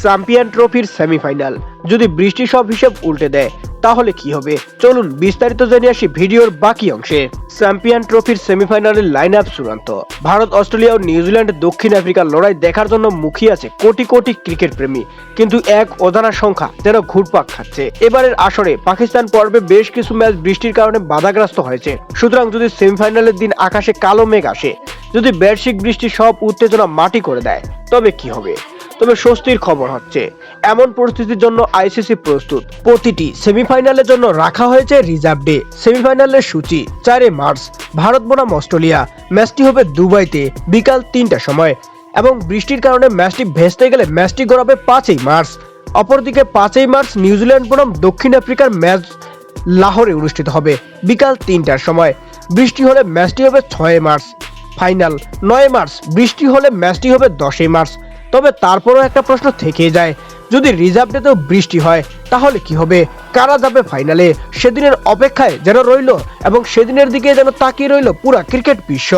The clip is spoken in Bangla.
চ্যাম্পিয়ন ট্রফির সেমিফাইনাল যদি বৃষ্টি সব হিসেব উল্টে দেয় তাহলে কি হবে, চলুন বিস্তারিত জেনে আসি ভিডিওর বাকি অংশে। চ্যাম্পিয়ন ট্রফির সেমিফাইনালের লাইন আপ চূড়ান্ত। ভারত, অস্ট্রেলিয়া ও নিউজিল্যান্ড দক্ষিণ আফ্রিকার লড়াই দেখার জন্য মুখিয়ে আছে কোটি কোটি ক্রিকেট প্রেমী, কিন্তু এক অজানা সংখ্যা যেন ঘুরপাক খাচ্ছে। এবারের আসরে পাকিস্তান পর্বে বেশ কিছু ম্যাচ বৃষ্টির কারণে বাধাগ্রস্ত হয়েছে। সুতরাং যদি সেমিফাইনালের দিন আকাশে কালো মেঘ আসে, যদি বার্ষিক বৃষ্টি সব উত্তেজনা মাটি করে দেয়, তবে কি হবে? তবে স্বস্তির খবর হচ্ছে এমন পরিস্থিতির জন্য আইসিসি প্রস্তুত। প্রতিটি সেমিফাইনালের জন্য রাখা হয়েছে রিজার্ভ ডে। সেমিফাইনালের সূচি 4 মার্চ ভারত বনাম অস্ট্রেলিয়া। ম্যাচটি হবে দুবাইতে বিকাল 3টার সময় এবং বৃষ্টির কারণে ম্যাচটি ভেস্তে গেলে ম্যাচটি গড়াবে 5 মার্চ। অপরদিকে 5 মার্চ নিউজিল্যান্ড বনাম দক্ষিণ আফ্রিকার ম্যাচ লাহোরে অনুষ্ঠিত হবে বিকাল 3টার সময়। বৃষ্টি হলে ম্যাচটি হবে 6 মার্চ। Final 9 March. বৃষ্টি হলে ম্যাচটি হবে 10 মার্চ। তবে তারপরও একটা প্রশ্ন থেকে যায়, যদি রিজার্ভ ডেতেও বৃষ্টি হয় তাহলে কি হবে? কারা যাবে ফাইনালে? সেদিনের অপেক্ষায় যেন রইল এবং সেদিনের দিকে যেন তাকিয়ে রইল পুরা ক্রিকেট বিশ্ব।